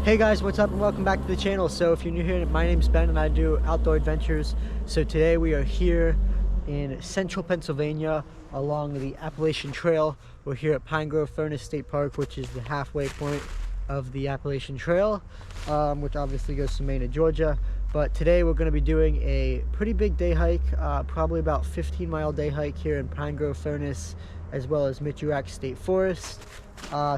Hey guys, what's up and welcome back to the channel. So if you're new here, my name's Ben and I do outdoor adventures. So today we are here in central Pennsylvania along the Appalachian Trail. We're here at Pine Grove Furnace State Park, which is the halfway point of the Appalachian Trail, which obviously goes to Maine and Georgia. But today we're going to be doing a pretty big day hike, probably about 15-mile day hike here in Pine Grove Furnace, as well as Mitchell State Forest.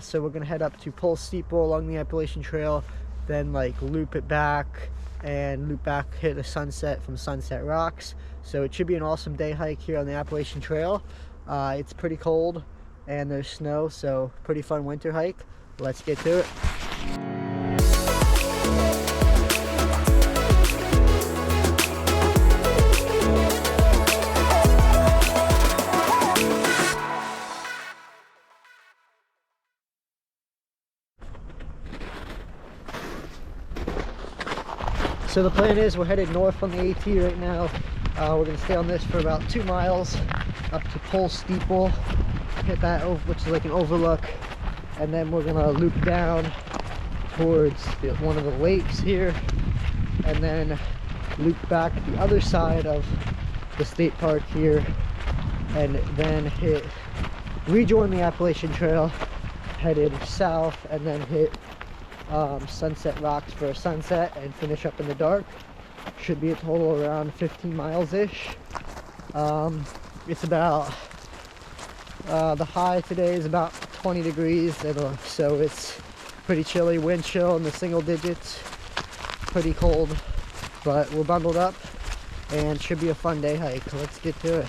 So we're gonna head up to Steeple along the Appalachian Trail, then like loop it back and loop back, hit the sunset from Sunset Rocks. So it should be an awesome day hike here on the Appalachian Trail. It's pretty cold and there's snow, so pretty fun winter hike. Let's get to it. So the plan is we're headed north on the AT right now. We're going to stay on this for about 2 miles up to Steeple, hit that over, which is like an overlook, and then we're going to loop down towards one of the lakes here, and then loop back the other side of the state park here, and then rejoin the Appalachian Trail, headed south, and then hit Sunset Rocks for a sunset and finish up in the dark. Should be a total around 15 miles ish. It's about the high today is about 20 degrees, so it's pretty chilly, wind chill in the single digits, pretty cold, but we're bundled up and should be a fun day hike. Let's get to it.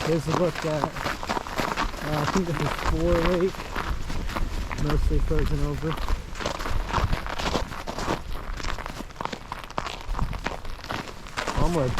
Here's a look at, I think this is Four Lake, mostly frozen over. Onward.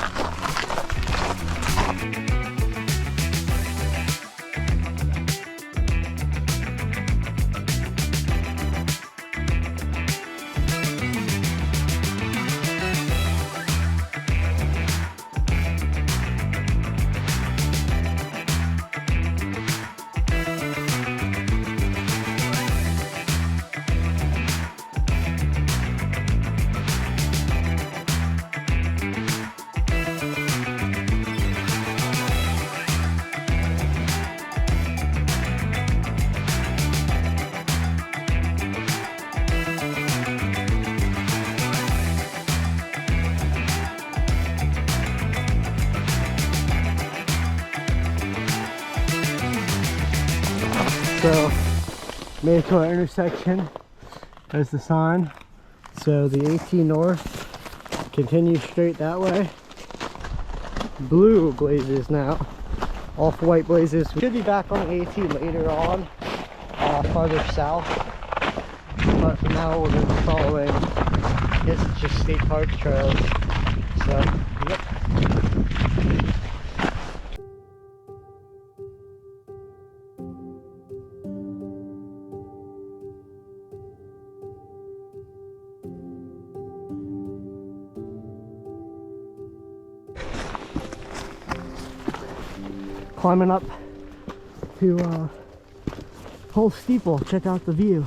So, made it to our intersection. There's the sign. So the AT North continues straight that way. Blue blazes now. Off-white blazes. We should be back on the AT later on, farther south. But for now we're going to be following, I guess it's just state park trails. So, yep. Climbing up to Steeple. Check out the view.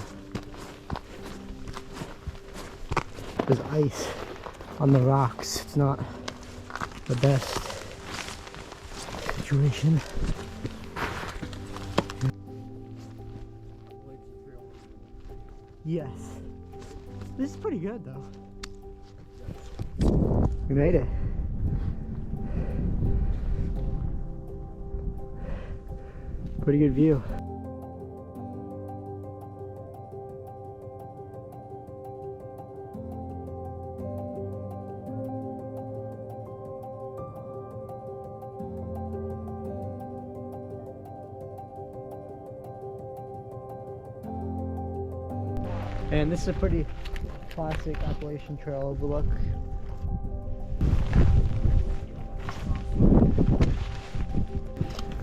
There's ice on the rocks. It's not the best situation. Yes. This is pretty good though. We made it. pretty good view. And this is a pretty classic Appalachian Trail overlook.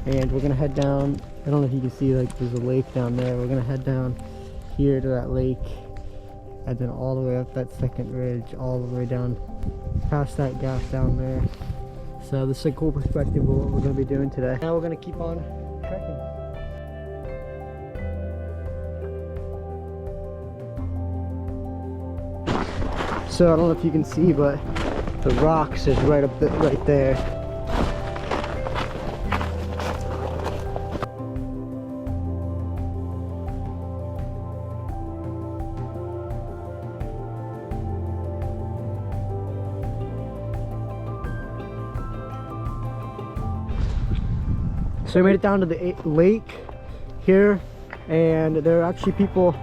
And we're gonna head down. I don't know if you can see, like, there's a lake down there. We're gonna head down here to that lake, and then all the way up that second ridge, all the way down past that gap down there. So this is a cool perspective of what we're gonna be doing today. Now we're gonna keep on trekking. So I don't know if you can see, but the rocks is right up right there. So we made it down to the lake here, and there are actually people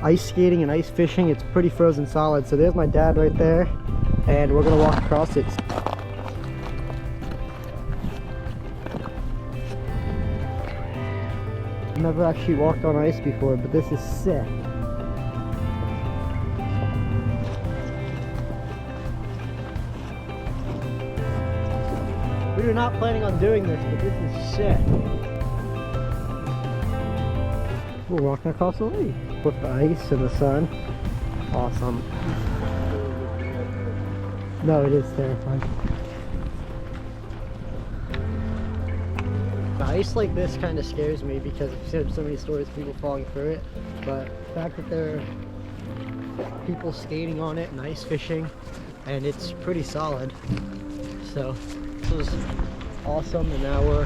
ice skating and ice fishing. It's pretty frozen solid. So there's my dad right there, and we're gonna walk across it. Never actually walked on ice before, but this is sick. We were not planning on doing this, but this is sick. We're walking across the lake with the ice and the sun. Awesome. No, it is terrifying. The ice like this kind of scares me because I've seen so many stories of people falling through it. But the fact that there are people skating on it and ice fishing, and it's pretty solid. So this was awesome, and now we're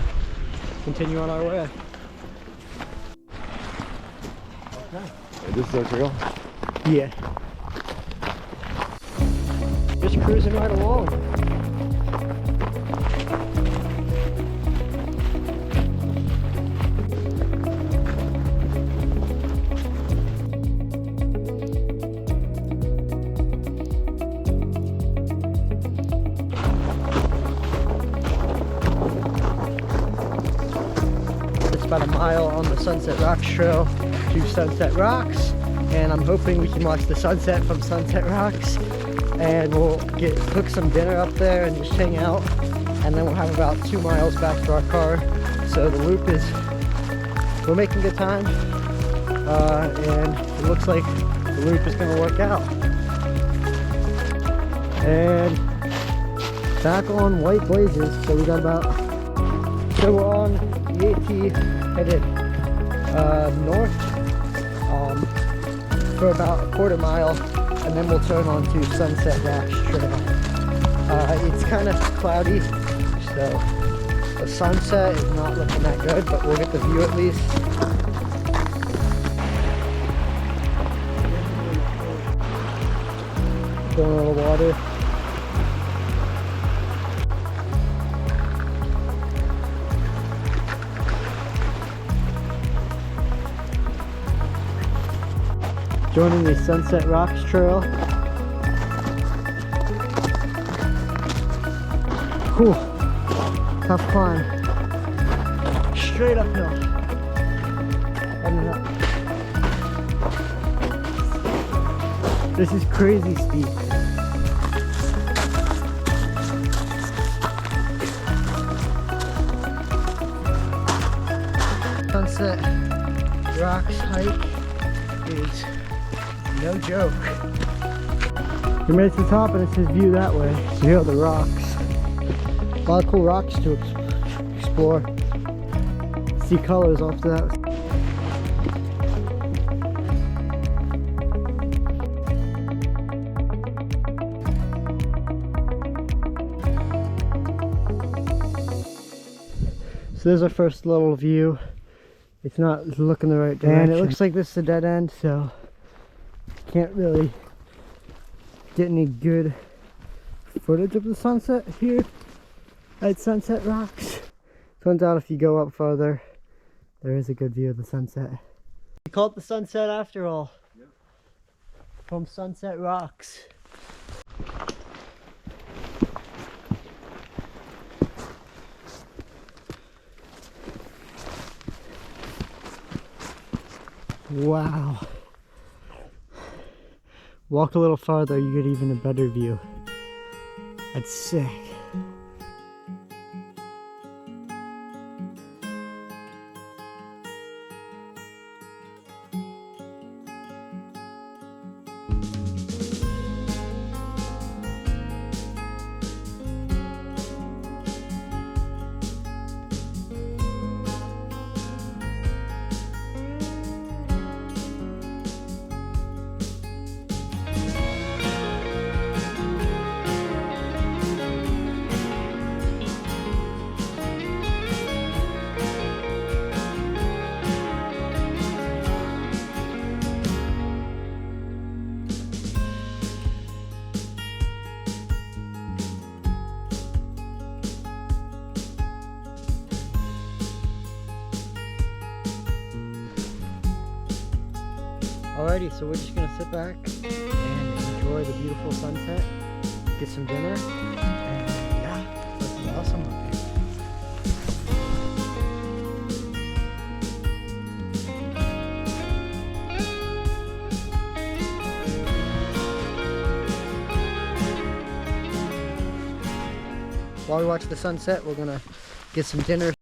continuing on our way. This is our trail? Yeah. Just cruising right along. It's about a mile on the Sunset Rocks Trail to Sunset Rocks, and I'm hoping we can watch the sunset from Sunset Rocks, and we'll cook some dinner up there and just hang out, and then we'll have about 2 miles back to our car. So the loop is, we're making good time, and it looks like the loop is going to work out. And back on White Blazes, so we got about, so we're on the AT headed north for about a quarter mile, and then we'll turn on to Sunset Rocks Trail. It's kind of cloudy, so the sunset is not looking that good, but we'll get the view at least. Going a little water. Joining the Sunset Rocks Trail. Whew, tough climb. Straight uphill. And then up. This is crazy steep. Sunset Rocks hike is no joke. We made it to the top, and it says view that way. So here are the rocks. A lot of cool rocks to explore. See colors off to that. So there's our first little view. It's not looking the right direction. And it looks like this is a dead end, so can't really get any good footage of the sunset here at Sunset Rocks. Turns out if you go up further, There is a good view of the sunset. We call it the sunset after all. Yep. From Sunset Rocks. Wow. Walk a little farther, you get even a better view. That's sick. Alrighty, so we're just gonna sit back and enjoy the beautiful sunset, get some dinner, and yeah, this is awesome up here. While we watch the sunset, we're gonna get some dinner.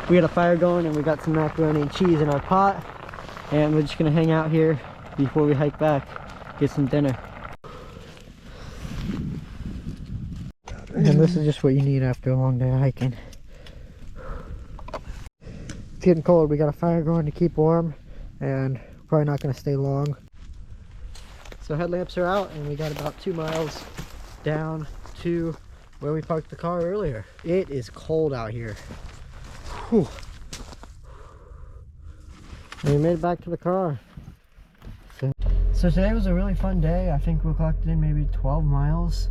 We got a fire going and we got some macaroni and cheese in our pot, and we're just gonna hang out here before we hike back, get some dinner. And this is just what you need after a long day of hiking. It's getting cold, we got a fire going to keep warm, and probably not gonna stay long. So headlamps are out and we got about 2 miles down to where we parked the car earlier. It is cold out here. Whew. And we made it back to the car. So today was a really fun day. I think we collected in maybe 12 miles.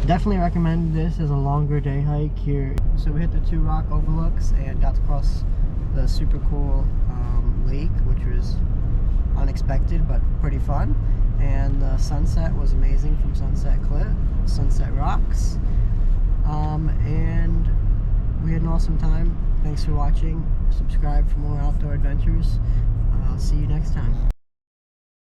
Definitely recommend this as a longer day hike here. So we hit the 2 rock overlooks and got to cross the super cool lake, which was unexpected but pretty fun. And the sunset was amazing from Sunset Rocks. And we had an awesome time. Thanks for watching. Subscribe for more outdoor adventures. I'll see you next time.